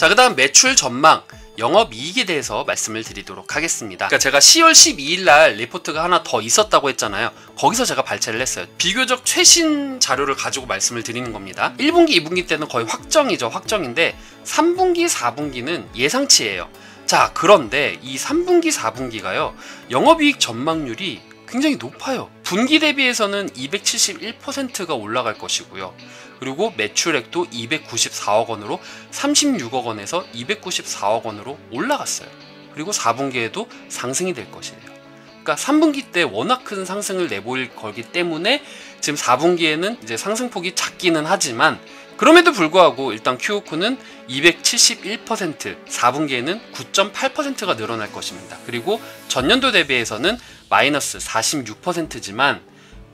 자, 그 다음 매출 전망, 영업이익에 대해서 말씀을 드리도록 하겠습니다. 그러니까 제가 10월 12일 날 리포트가 하나 더 있었다고 했잖아요. 거기서 제가 발췌를 했어요. 비교적 최신 자료를 가지고 말씀을 드리는 겁니다. 1분기, 2분기 때는 거의 확정이죠. 확정인데 3분기, 4분기는 예상치예요. 자, 그런데 이 3분기, 4분기가요, 영업이익 전망률이 굉장히 높아요. 분기 대비해서는 271%가 올라갈 것이고요. 그리고 매출액도 294억 원으로 36억 원에서 294억 원으로 올라갔어요. 그리고 4분기에도 상승이 될 것이에요. 그러니까 3분기 때 워낙 큰 상승을 내보일 거기 때문에 지금 4분기에는 이제 상승폭이 작기는 하지만, 그럼에도 불구하고 일단 QOQ는 271%, 4분기에는 9.8%가 늘어날 것입니다. 그리고 전년도 대비해서는 마이너스 46%지만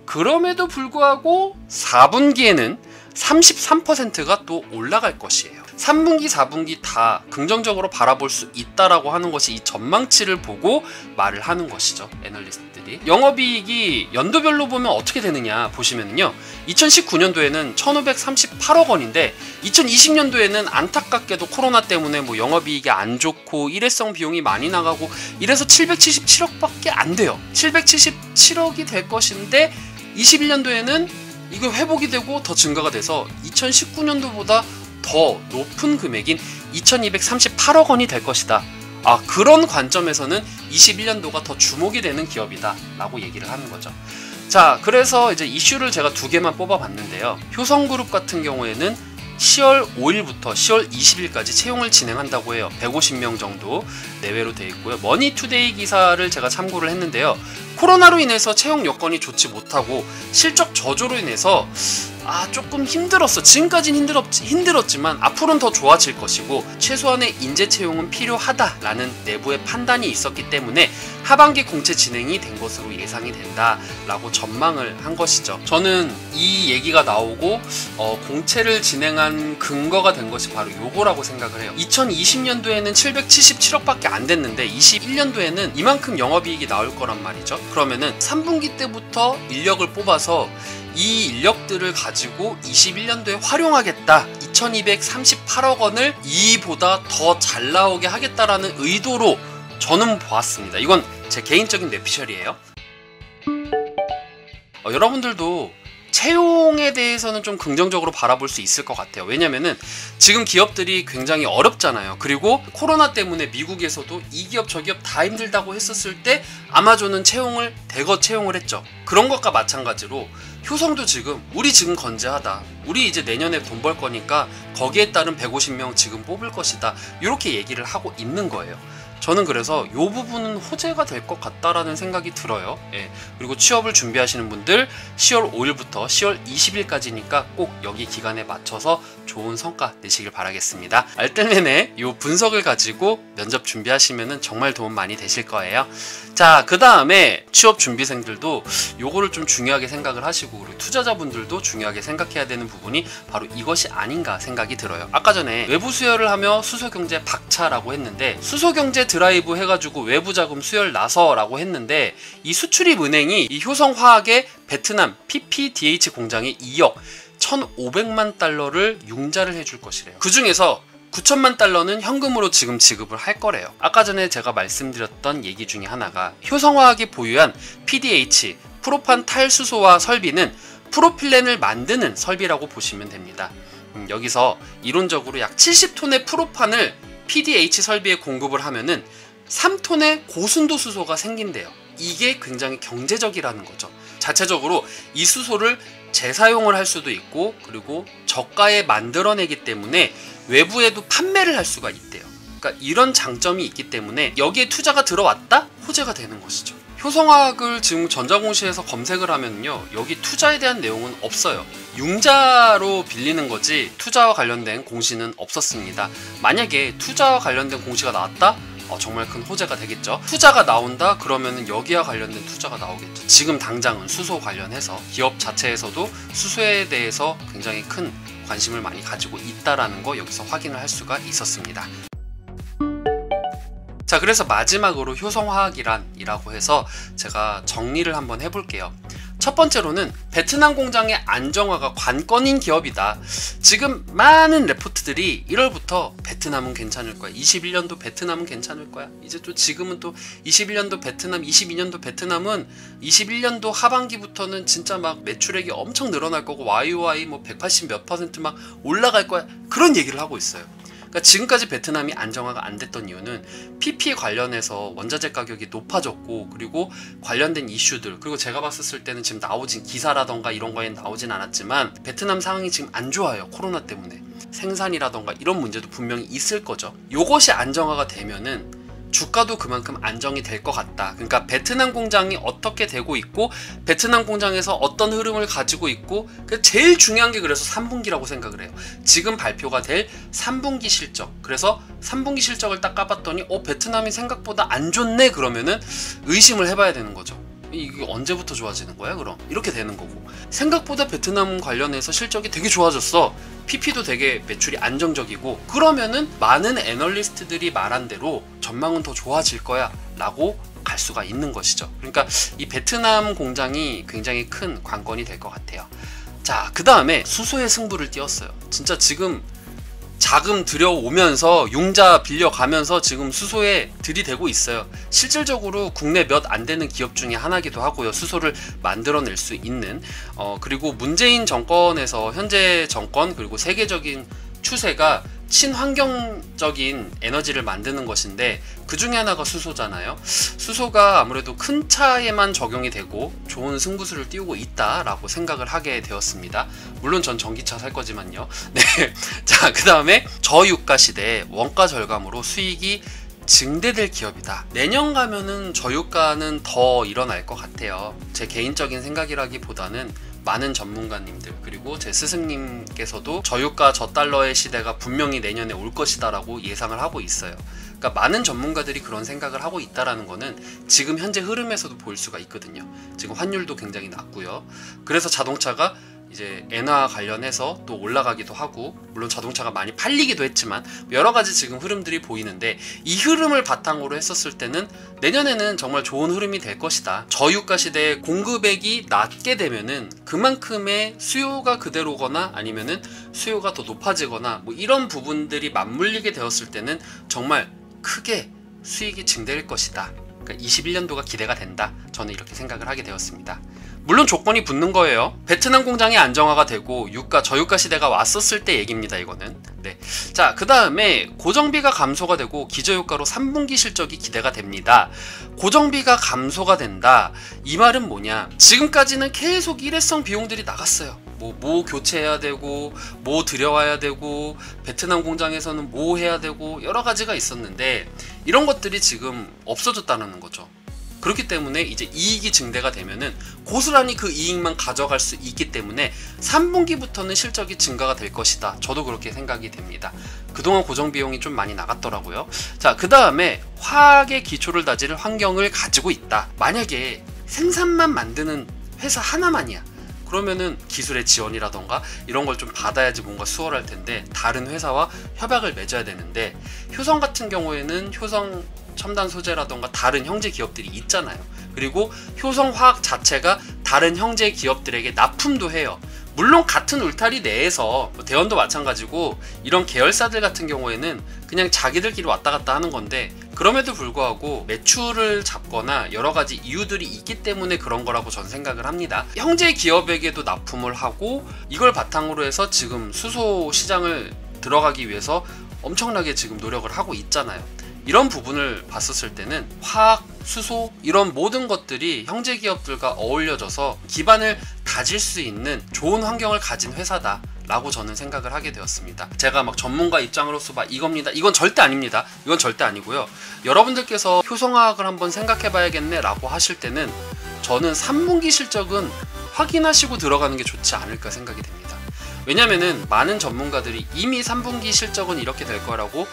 그럼에도 불구하고 4분기에는 33%가 또 올라갈 것이에요. 3분기, 4분기 다 긍정적으로 바라볼 수 있다라고 하는 것이 이 전망치를 보고 말을 하는 것이죠. 애널리스트들이. 영업이익이 연도별로 보면 어떻게 되느냐 보시면요, 2019년도에는 1538억 원인데 2020년도에는 안타깝게도 코로나 때문에 뭐 영업이익이 안 좋고 일회성 비용이 많이 나가고 이래서 777억밖에 안 돼요. 777억이 될 것인데 21년도에는 이거 회복이 되고 더 증가가 돼서 2019년도보다 더 높은 금액인 2238억 원이 될 것이다. 아, 그런 관점에서는 21년도가 더 주목이 되는 기업이다 라고 얘기를 하는 거죠. 자, 그래서 이제 이슈를 제가 두 개만 뽑아봤는데요. 효성그룹 같은 경우에는 10월 5일부터 10월 20일까지 채용을 진행한다고 해요. 150명 정도 내외로 되어 있고요. 머니투데이 기사를 제가 참고를 했는데요. 코로나로 인해서 채용 여건이 좋지 못하고 실적 저조로 인해서 조금 힘들었어. 지금까지는 힘들었지만 앞으로는 더 좋아질 것이고 최소한의 인재 채용은 필요하다라는 내부의 판단이 있었기 때문에 하반기 공채 진행이 된 것으로 예상이 된다라고 전망을 한 것이죠. 저는 이 얘기가 나오고 공채를 진행한 근거가 된 것이 바로 요거라고 생각을 해요. 2020년도에는 777억밖에 안 됐는데 21년도에는 이만큼 영업이익이 나올 거란 말이죠. 그러면은 3분기 때부터 인력을 뽑아서 이 인력들을 가지고 21년도에 활용하겠다, 2238억 원을 이보다 더 잘 나오게 하겠다라는 의도로 저는 보았습니다. 이건 제 개인적인 뇌피셜이에요. 여러분들도 채용에 대해서는 좀 긍정적으로 바라볼 수 있을 것 같아요. 왜냐면은 지금 기업들이 굉장히 어렵잖아요. 그리고 코로나 때문에 미국에서도 이 기업 저 기업 다 힘들다고 했었을 때 아마존은 채용을 대거 채용을 했죠. 그런 것과 마찬가지로 효성도 지금 우리 지금 건재하다, 우리 이제 내년에 돈 벌 거니까 거기에 따른 150명 지금 뽑을 것이다, 이렇게 얘기를 하고 있는 거예요. 저는 그래서 이 부분은 호재가 될 것 같다라는 생각이 들어요. 예. 그리고 취업을 준비하시는 분들 10월 5일부터 10월 20일까지니까 꼭 여기 기간에 맞춰서 좋은 성과 내시길 바라겠습니다. 알뜰내내 이 분석을 가지고 면접 준비하시면 정말 도움 많이 되실 거예요. 자, 그 다음에 취업 준비생들도 요거를 좀 중요하게 생각을 하시고 우리 투자자분들도 중요하게 생각해야 되는 부분이 바로 이것이 아닌가 생각이 들어요. 아까 전에 외부 수혈을 하며 수소경제 박차라고 했는데, 수소경제 드라이브 해가지고 외부 자금 수혈 나서라고 했는데, 이 수출입은행이 이 효성화학의 베트남 PPDH 공장에 2억 1,500만 달러를 융자를 해줄 것이래요. 그 중에서 9천만 달러는 현금으로 지금 지급을 할 거래요. 아까 전에 제가 말씀드렸던 얘기 중에 하나가 효성화학이 보유한 PDH 프로판 탈수소화 설비는 프로필렌을 만드는 설비라고 보시면 됩니다. 여기서 이론적으로 약 70톤의 프로판을 PDH 설비에 공급을 하면은 3톤의 고순도 수소가 생긴대요. 이게 굉장히 경제적이라는 거죠. 자체적으로 이 수소를 재사용을 할 수도 있고, 그리고 저가에 만들어내기 때문에 외부에도 판매를 할 수가 있대요. 그러니까 이런 장점이 있기 때문에 여기에 투자가 들어왔다? 호재가 되는 것이죠. 효성화학을 지금 전자공시에서 검색을 하면요, 여기 투자에 대한 내용은 없어요. 융자로 빌리는 거지 투자와 관련된 공시는 없었습니다. 만약에 투자와 관련된 공시가 나왔다? 정말 큰 호재가 되겠죠. 투자가 나온다? 그러면 여기와 관련된 투자가 나오겠죠. 지금 당장은 수소 관련해서 기업 자체에서도 수소에 대해서 굉장히 큰 관심을 많이 가지고 있다라는 거 여기서 확인을 할 수가 있었습니다. 자, 그래서 마지막으로 효성화학이란이라고 해서 제가 정리를 한번 해볼게요. 첫 번째로는 베트남 공장의 안정화가 관건인 기업이다. 지금 많은 레포트들이 1월부터 베트남은 괜찮을 거야, 21년도 베트남은 괜찮을 거야, 이제 또 지금은 또 21년도 베트남, 22년도 베트남은 21년도 하반기부터는 진짜 막 매출액이 엄청 늘어날 거고 YOY 뭐 180 몇 % 막 올라갈 거야, 그런 얘기를 하고 있어요. 그러니까 지금까지 베트남이 안정화가 안 됐던 이유는 PP 관련해서 원자재 가격이 높아졌고, 그리고 관련된 이슈들, 그리고 제가 봤을 때는 지금 나오진 기사라던가 이런 거에 나오진 않았지만 베트남 상황이 지금 안 좋아요. 코로나 때문에 생산이라던가 이런 문제도 분명히 있을 거죠. 요것이 안정화가 되면은 주가도 그만큼 안정이 될 것 같다. 그러니까 베트남 공장이 어떻게 되고 있고, 베트남 공장에서 어떤 흐름을 가지고 있고, 제일 중요한 게 그래서 3분기라고 생각을 해요. 지금 발표가 될 3분기 실적. 그래서 3분기 실적을 딱 까봤더니 베트남이 생각보다 안 좋네, 그러면은 의심을 해봐야 되는 거죠. 이게 언제부터 좋아지는 거야 그럼? 이렇게 되는 거고, 생각보다 베트남 관련해서 실적이 되게 좋아졌어, PP도 되게 매출이 안정적이고, 그러면은 많은 애널리스트들이 말한 대로 전망은 더 좋아질 거야 라고 갈 수가 있는 것이죠. 그러니까 이 베트남 공장이 굉장히 큰 관건이 될 것 같아요. 자, 그 다음에 수소의 승부를 띄웠어요. 진짜 지금 자금 들여오면서 융자 빌려가면서 지금 수소에 들이대고 있어요. 실질적으로 국내 몇 안 되는 기업 중에 하나기도 하고요. 수소를 만들어낼 수 있는. 그리고 문재인 정권에서, 현재 정권 그리고 세계적인 추세가 친환경적인 에너지를 만드는 것인데 그 중에 하나가 수소잖아요. 수소가 아무래도 큰 차에만 적용이 되고 좋은 승부수를 띄우고 있다라고 생각을 하게 되었습니다. 물론 전 전기차 살 거지만요. 네. 자, 그 다음에 저유가 시대에 원가 절감으로 수익이 증대될 기업이다. 내년 가면은 저유가는 더 일어날 것 같아요. 제 개인적인 생각이라기보다는 많은 전문가님들, 그리고 제 스승님께서도 저유가 저달러의 시대가 분명히 내년에 올 것이다 라고 예상을 하고 있어요. 그러니까 많은 전문가들이 그런 생각을 하고 있다는 거는 지금 현재 흐름에서도 볼 수가 있거든요. 지금 환율도 굉장히 낮고요. 그래서 자동차가 이제 엔화 관련해서 또 올라가기도 하고, 물론 자동차가 많이 팔리기도 했지만 여러 가지 지금 흐름들이 보이는데, 이 흐름을 바탕으로 했었을 때는 내년에는 정말 좋은 흐름이 될 것이다. 저유가 시대에 공급액이 낮게 되면은 그만큼의 수요가 그대로거나 아니면은 수요가 더 높아지거나 뭐 이런 부분들이 맞물리게 되었을 때는 정말 크게 수익이 증대될 것이다. 그러니까 21년도가 기대가 된다. 저는 이렇게 생각을 하게 되었습니다. 물론 조건이 붙는 거예요. 베트남 공장이 안정화가 되고 저유가 시대가 왔었을 때 얘기입니다, 이거는. 네. 자, 그 다음에 고정비가 감소가 되고 기저효과로 3분기 실적이 기대가 됩니다. 고정비가 감소가 된다. 이 말은 뭐냐? 지금까지는 계속 일회성 비용들이 나갔어요. 뭐 교체해야 되고, 뭐 들여와야 되고, 베트남 공장에서는 뭐 해야 되고, 여러 가지가 있었는데 이런 것들이 지금 없어졌다는 거죠. 그렇기 때문에 이제 이익이 증대가 되면은 고스란히 그 이익만 가져갈 수 있기 때문에 3분기부터는 실적이 증가가 될 것이다. 저도 그렇게 생각이 됩니다. 그동안 고정비용이 좀 많이 나갔더라고요. 자, 그 다음에 화학의 기초를 다질 환경을 가지고 있다. 만약에 생산만 만드는 회사 하나만이야. 그러면은 기술의 지원이라던가 이런 걸 좀 받아야지 뭔가 수월할 텐데, 다른 회사와 협약을 맺어야 되는데, 효성 같은 경우에는 효성 첨단 소재라던가 다른 형제 기업들이 있잖아요. 그리고 효성화학 자체가 다른 형제 기업들에게 납품도 해요. 물론 같은 울타리 내에서 대원도 마찬가지고 이런 계열사들 같은 경우에는 그냥 자기들끼리 왔다 갔다 하는 건데, 그럼에도 불구하고 매출을 잡거나 여러 가지 이유들이 있기 때문에 그런 거라고 저는 생각을 합니다. 형제 기업에게도 납품을 하고, 이걸 바탕으로 해서 지금 수소 시장을 들어가기 위해서 엄청나게 지금 노력을 하고 있잖아요. 이런 부분을 봤었을 때는 화학, 수소 이런 모든 것들이 형제 기업들과 어울려져서 기반을 다질 수 있는 좋은 환경을 가진 회사다 라고 저는 생각을 하게 되었습니다. 제가 막 전문가 입장으로서 막 이겁니다, 이건 절대 아닙니다. 이건 절대 아니고요. 여러분들께서 효성화학을 한번 생각해 봐야겠네 라고 하실 때는 저는 3분기 실적은 확인하시고 들어가는 게 좋지 않을까 생각이 됩니다. 왜냐면은 많은 전문가들이 이미 3분기 실적은 이렇게 될 거라고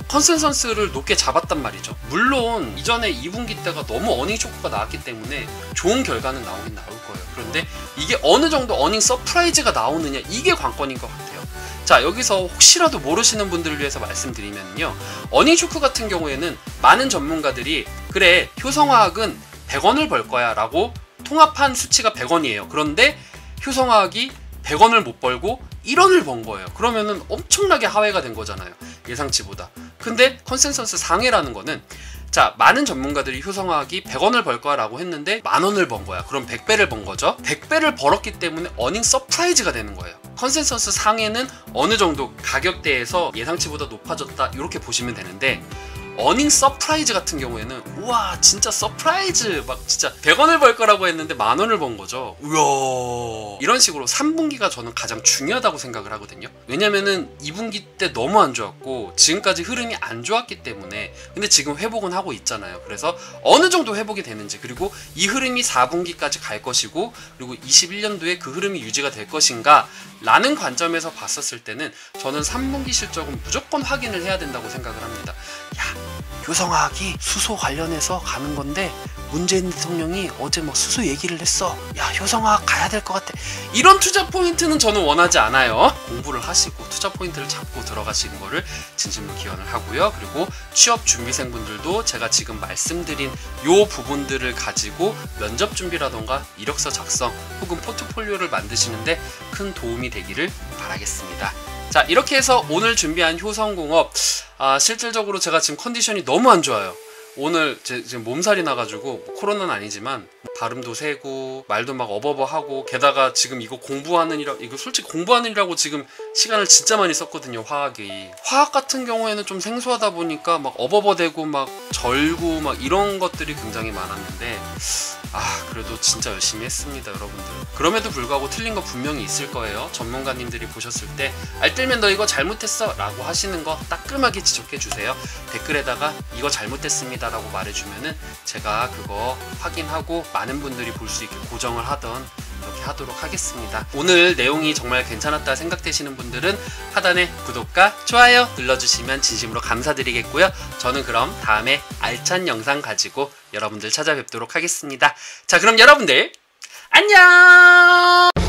컨센서스를 높게 잡았단 말이죠. 물론 이전에 2분기 때가 너무 어닝 쇼크가 나왔기 때문에 좋은 결과는 나오긴 나올 거예요. 그런데 이게 어느 정도 어닝 서프라이즈가 나오느냐, 이게 관건인 것 같아요. 자, 여기서 혹시라도 모르시는 분들을 위해서 말씀드리면요, 어닝 쇼크 같은 경우에는 많은 전문가들이 그래 효성화학은 100원을 벌 거야 라고 통합한 수치가 100원이에요. 그런데 효성화학이 100원을 못 벌고 1원을 번 거예요. 그러면은 엄청나게 하회가 된 거잖아요. 예상치보다. 근데 컨센서스 상해라는 거는, 자, 많은 전문가들이 효성화학이 100원을 벌 거야 라고 했는데 10,000원을 번 거야. 그럼 100배를 번 거죠. 100배를 벌었기 때문에 어닝 서프라이즈가 되는 거예요. 컨센서스 상해는 어느 정도 가격대에서 예상치보다 높아졌다, 이렇게 보시면 되는데, 어닝 서프라이즈 같은 경우에는 우와 진짜 서프라이즈, 막 진짜 100원을 벌 거라고 했는데 10,000원을 번 거죠. 우와, 이런 식으로 3분기가 저는 가장 중요하다고 생각을 하거든요. 왜냐면은 2분기 때 너무 안 좋았고 지금까지 흐름이 안 좋았기 때문에. 근데 지금 회복은 하고 있잖아요. 그래서 어느 정도 회복이 되는지, 그리고 이 흐름이 4분기까지 갈 것이고, 그리고 21년도에 그 흐름이 유지가 될 것인가 라는 관점에서 봤었을 때는 저는 3분기 실적은 무조건 확인을 해야 된다고 생각을 합니다. 야, 효성화학이 수소 관련해서 가는 건데 문재인 대통령이 어제 막 수소 얘기를 했어. 야, 효성화학 가야 될 것 같아. 이런 투자 포인트는 저는 원하지 않아요. 공부를 하시고 투자 포인트를 잡고 들어가시는 거를 진심으로 기원을 하고요. 그리고 취업 준비생분들도 제가 지금 말씀드린 요 부분들을 가지고 면접 준비라던가 이력서 작성 혹은 포트폴리오를 만드시는데 큰 도움이 되기를 바라겠습니다. 자, 이렇게 해서 오늘 준비한 효성공업, 실질적으로 제가 지금 컨디션이 너무 안 좋아요. 오늘 지금 몸살이 나가지고, 코로나는 아니지만 발음도 세고 말도 막 어버버하고, 게다가 지금 이거 이거 솔직히 공부하느라고 지금 시간을 진짜 많이 썼거든요. 화학이. 화학 같은 경우에는 좀 생소하다 보니까 막 어버버대고 막 절고 막 이런 것들이 굉장히 많았는데, 그래도 진짜 열심히 했습니다, 여러분들. 그럼에도 불구하고 틀린 거 분명히 있을 거예요. 전문가님들이 보셨을 때 알뜰면 너 이거 잘못했어 라고 하시는 거 따끔하게 지적해 주세요. 댓글에다가 이거 잘못했습니다 라고 말해주면은 제가 그거 확인하고 많은 분들이 볼 수 있게 고정을 하던 이렇게 하도록 하겠습니다. 오늘 내용이 정말 괜찮았다 생각되시는 분들은 하단에 구독과 좋아요 눌러주시면 진심으로 감사드리겠고요. 저는 그럼 다음에 알찬 영상 가지고 여러분들 찾아뵙도록 하겠습니다. 자, 그럼 여러분들 안녕!